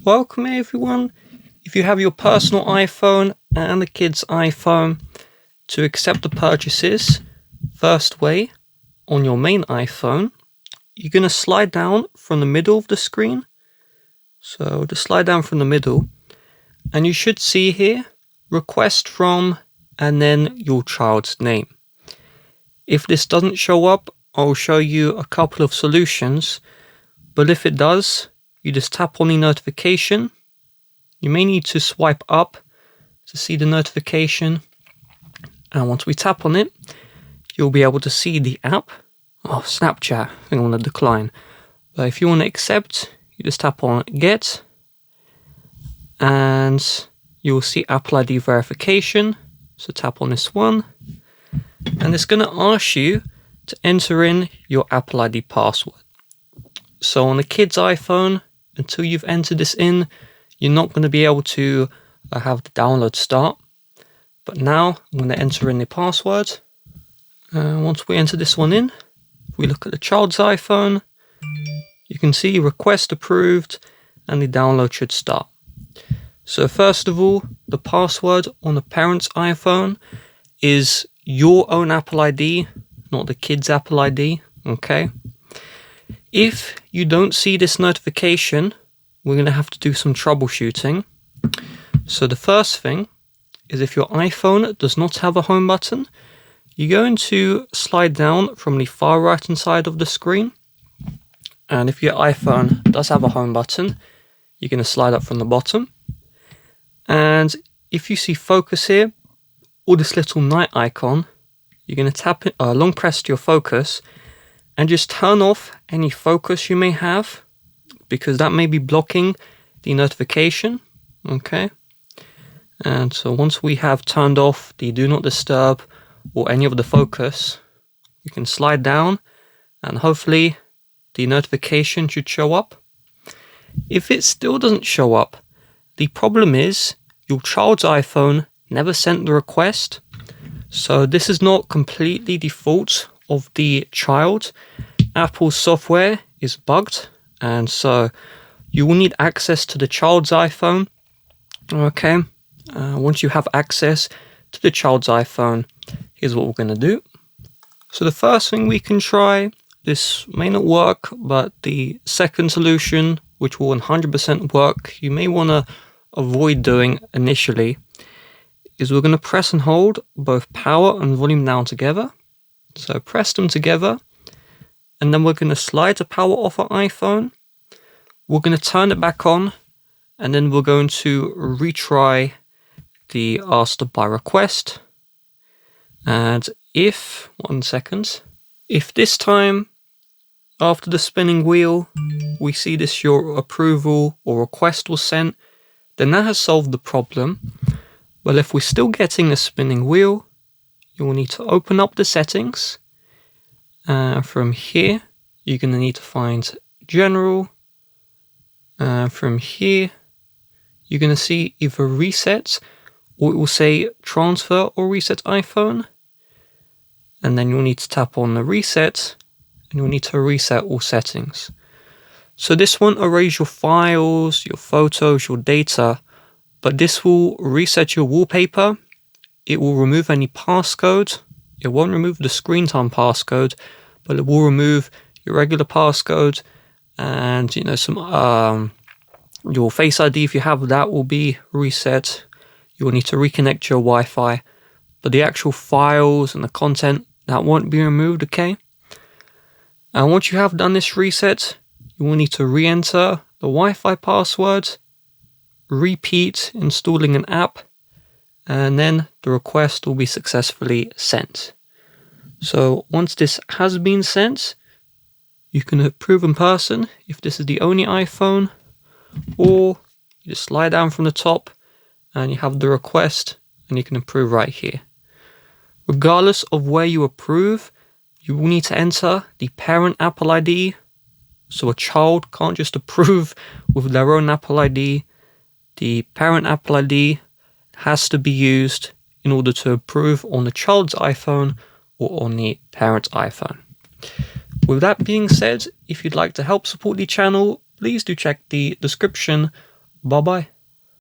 welcome everyone. If you have your personal iPhone and the kid's iPhone, to accept the purchases, first way, on your main iPhone, you're going to slide down from the middle of the screen. So just slide down from the middle, and you should see here, request from, and then your child's name. If this doesn't show up, I'll show you a couple of solutions, but if it does, you just tap on the notification. You may need to swipe up to see the notification, and once we tap on it, you'll be able to see the app. Oh, Snapchat, I think I want to decline. But if you want to accept, you just tap on Get, and you'll see Apple ID verification. So tap on this one, and it's going to ask you to enter in your Apple ID password. So on the kid's iPhone, until you've entered this in, you're not going to be able to have the download start. But now I'm going to enter in the password. Once we enter this one in, if we look at the child's iPhone, you can see request approved and the download should start. So first of all, the password on the parent's iPhone is your own Apple ID, not the kid's Apple ID, okay? If you don't see this notification, we're going to have to do some troubleshooting. So the first thing is, if your iPhone does not have a home button, you're going to slide down from the far right hand side of the screen. And if your iPhone does have a home button, you're going to slide up from the bottom. And if you see focus here, or this little night icon, you're going to tap it, long press to your focus, and just turn off any focus you may have, because that may be blocking the notification, okay? And so once we have turned off the do not disturb or any of the focus, you can slide down and hopefully the notification should show up. If it still doesn't show up, the problem is your child's iPhone never sent the request. So this is not completely the fault of the child. Apple's software is bugged, and so you will need access to the child's iPhone. Okay, once you have access to the child's iPhone, here's what we're going to do. So the first thing we can try, this may not work, but the second solution, which will 100% work, you may want to avoid doing initially, is we're going to press and hold both power and volume down together. So press them together, and then we're going to slide the power off our iPhone. We're going to turn it back on, and then we're going to retry the ask to buy request. And if, 1 second, if this time after the spinning wheel we see this your approval or request was sent, then that has solved the problem. But if we're still getting a spinning wheel, you will need to open up the settings. From here, you're going to need to find General. From here, you're going to see either Reset, or it will say Transfer or Reset iPhone. And then you'll need to tap on the Reset, and you'll need to reset all settings. So this won't erase your files, your photos, your data, but this will reset your wallpaper. It will remove any passcode. It won't remove the screen time passcode, but it will remove your regular passcode, and some your Face ID, if you have that, will be reset. You will need to reconnect your Wi-Fi, but the actual files and the content, that won't be removed, okay? And once you have done this reset, you will need to re-enter the Wi-Fi password, repeat installing an app, and then the request will be successfully sent. So once this has been sent, you can approve in person if this is the only iPhone, or you just slide down from the top and you have the request and you can approve right here. Regardless of where you approve, you will need to enter the parent Apple ID. So a child can't just approve with their own Apple ID. The parent Apple ID has to be used in order to approve on the child's iPhone or on the parent's iPhone. With that being said, if you'd like to help support the channel, please do check the description Bye bye.